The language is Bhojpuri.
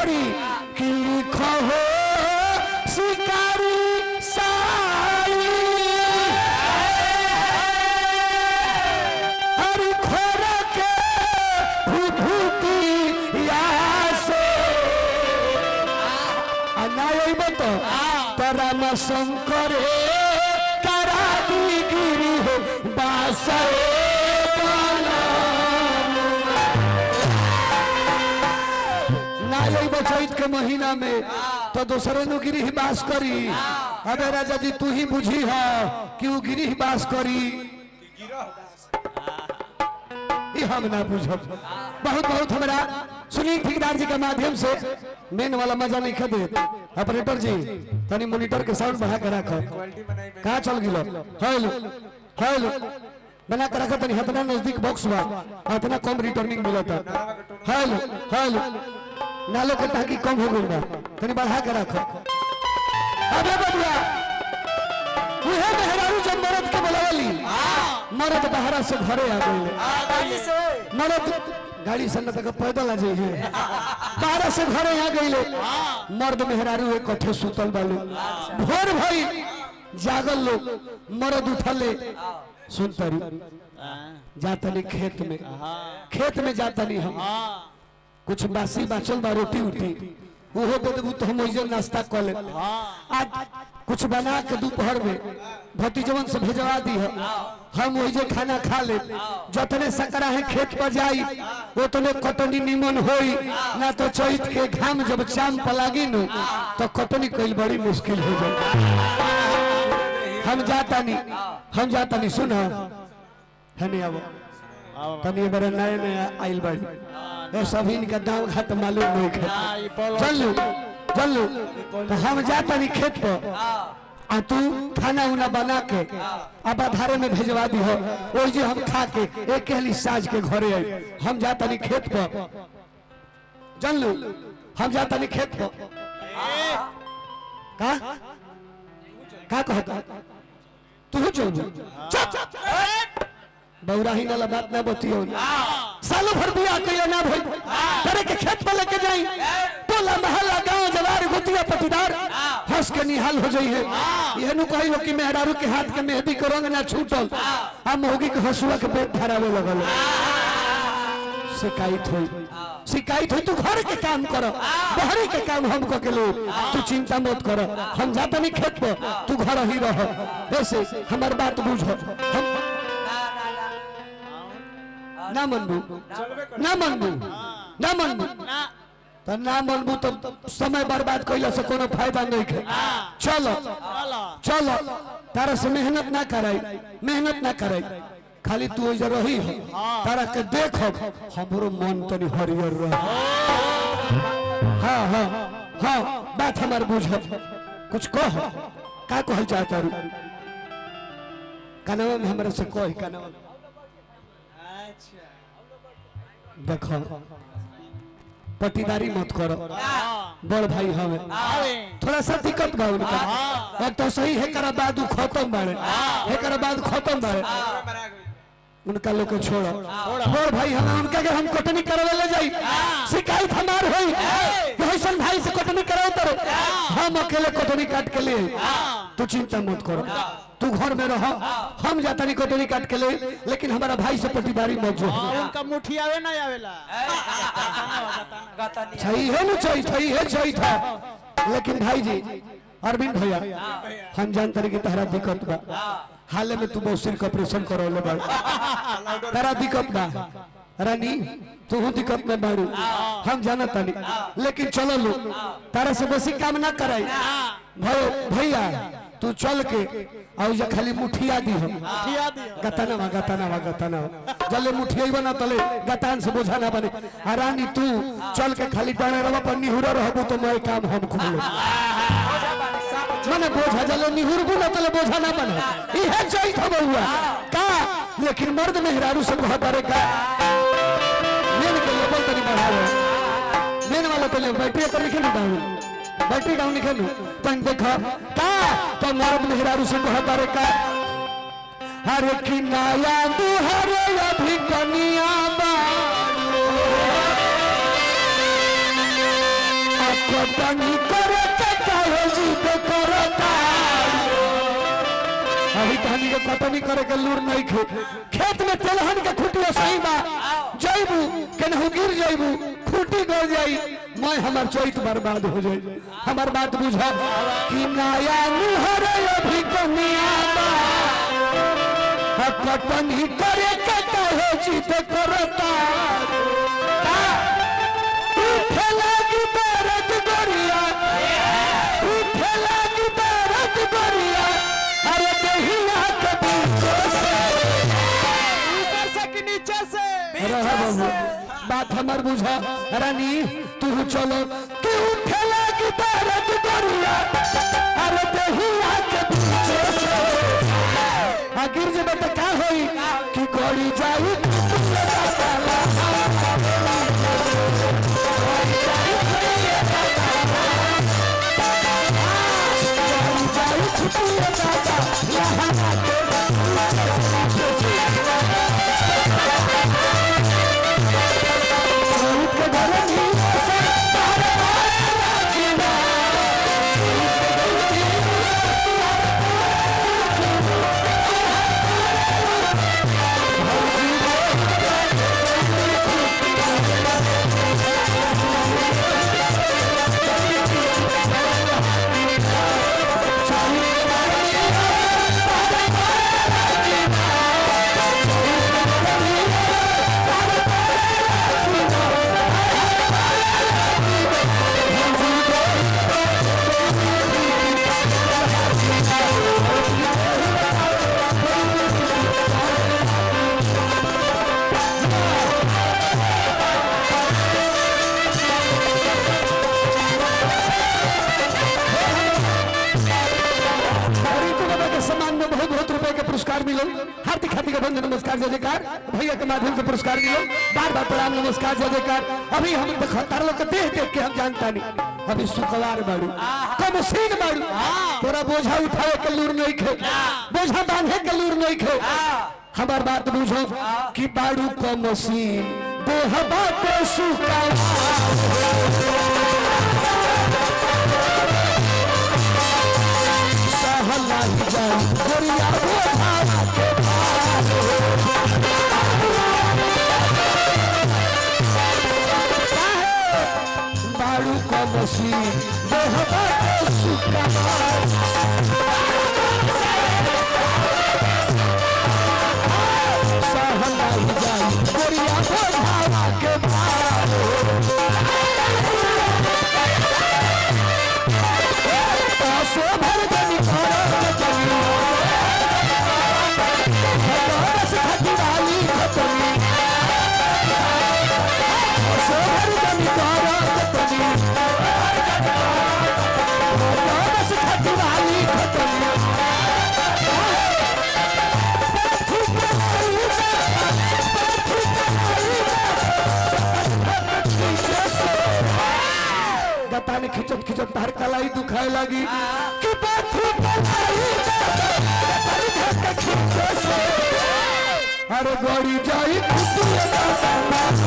घड़ी की लिखो हो शिकारी साई हरि खोर के भूभूति यासे अनाई बतो राम शंकर करादी गिरी हो बासे चैत के महीना में तो दूसरे नु गिरी बास करी। अबे राजा जी तू ही बुझी है कि वो गिरी बास करी हम ना बुझब। बहुत बहुत हमारा सुनील ठेकेदार जी के माध्यम से मेन वाला मजा नहीं खदे। ऑपरेटर जी तनी मॉनिटर के साउंड बढ़ा के रखो कहाँ चल गिलो हेलो हेलो बना के रखो तनी हतना नजदीक बॉक्स बा हतना कम रिटर्निंग मिलता हेलो हेलो नालो के टाकी कम हो गई बा तनी बढ़ा के रखो। अबे बबुआ उहे मेहरारू जब मरद के बुलावली मरद बहरा से घरे आ गई मरद गाड़ी से न तक पैदल आ जाइए बहरा से घरे आ गई मर्द मेहरारू एक कठे सुतल बालू भोर भाई जागल लोग मरद उठले सुनतरी जातनी खेत में जातनी हम कुछ बासी बाचल बा रोटी उठी वो दे देबू तो हम ओइजे नाश्ता कर ले आज कुछ बना के दोपहर में भतीजवन से भेजवा दी है हम ओइजे खाना खा ले जतने सकरा है खेत पर जाई उतने कटनी निमन होई ना तो चैत के घाम जब चाम पर लागी न तो कटनी कई बड़ी मुश्किल हो जाए। हम जाता नहीं सुन हने अब तनी बड़े नए नए आइल बड़ी सभी इनका दाम घाट मालूम नहीं है चल लो तो हम जाता नहीं खेत पर आ तू खाना उना बना के अब आधारे में भेजवा दी हो वो जो हम खा के एक कहली साज के घरे आई हम जाता नहीं खेत पर चल लो हम जाता नहीं खेत पर का कहता तू चल बौराही वाला बात ना बतियो सालों भर बिया कहियो ना भाई करे के खेत पर लेके जाई टोला मोहल्ला गांव जवार गुतिया पटीदार हंस के निहाल हो जाई है ये नु कहि लो कि मेहरारू के हाथ के मेहंदी के रंग ना छूटल आ मोगी के हसुआ के पेट धरावे लगल शिकायत होई तू घर के काम कर बहरी के काम हम को के लो तू चिंता मत कर हम जाता नहीं खेत पर तू घर ही रह ऐसे हमार बात बुझ हम ना मनबू तो ना मनबू तो समय बर्बाद कैला से कोनो फायदा नहीं है। चलो तारा से मेहनत ना कराई खाली तू इधर रही है तारा के देख हमरो मन तनी हरियर रह। हाँ बात हमार बुझ कुछ कह का कहल चाहता रू कानवा में हमरा से कह कानवा देखो पटीदारी मत करो बड़ भाई हमें थोड़ा सा दिक्कत बा उनका तो सही है करा बाद खत्म बारे उनका लोग को छोड़ो बड़ भाई हमें उनका के हम कटनी करवे ले जाई शिकायत हमार होई कि हसन भाई से कटनी कराओ तो हम अकेले कटनी काट के ले तू चिंता मत करो तू घर में रहो हम जाता नहीं कटनी काट के ले लेकिन हमारा भाई से पटीदारी मत जो उनका मुट्ठी आवे ना आवेला सही है था लेकिन भाई जी अरविंद भैया हम जानते हैं कि तहरा दिक्कत बा हाल में तू बहुत का ऑपरेशन करौले बा तारा दिक्कत बा रानी तू दिक्कत में बाड़ू हम जानत नहीं लेकिन चलो लो तारा से बेसी काम ना कराई भैया तू चल के और जा खाली मुठिया दी हो गताना जले मुठिया बना तले गतान से बोझा ना बने रानी तू चल के खाली डाने रवा पर निहुरा रहबू तो मैं काम हम खुले माने बोझा जले निहुरबू ना तले बोझा ना बने इहे चाहिए था बउआ का लेकिन मर्द मेहरारू से बहुत बड़े का मेन के लेवल तनी बढ़ाओ मेन वाला पहले बैटरी पर लिखे डाउन बैटरी डाउन लिखे तन देखा का तो मर्द मेहरारू से बहुत बड़े का हर की नया दुहरे अभी कनिया कटनी करे के काहे जिद करता अभी कहानी के कटनी करे के लूर नहीं खे खेत में तेलहन के खुटिया सही बा जइबू केनहु गिर जइबू खुटी गड़ जाई मैं हमार चोइत बर्बाद हो जाई हमार बात बुझा कि नया मुहर अभी कनिया बा कटनी करे के काहे जिद करता उठे लगी दर्द गोरिया उठे लगी दर्द गोरिया अरे दहिया के बीच से ऊपर से कि नीचे से रहा बाबू बात हमार बुझा रानी तू चलो तू उठे लगी दर्द गोरिया अरे दहिया के बीच से गिर जब तो क्या होई कि गोरी जाई पुरस्कार मिलो हार्दिक हार्दिक अभिनंदन नमस्कार जय जयकार भैया के माध्यम से पुरस्कार मिलो बार बार प्रणाम नमस्कार जय जयकार अभी हम तार लोग देख देख के हम जानता नहीं अभी सुखवार बाड़ू कम सीन बाड़ू तोरा बोझा उठावे के लूर नहीं खे बोझा बांधे के लूर नहीं खे हमार बात बुझो कि बाड़ू कम सीन देह बाटे सुखवार सहला जाई गोरिया बोझा के बाड़ू कमसी देह बाटे सुखवार सहला जाई गोरिया बोझा के भार सो भर गनी रस खटी वाली खटनी सो भर गनी खटनी रस खटी वाली खटनी गताने खिचत खिचत तार कलाई दुखाए लगी कि अरे गड़ी जाई खुटिया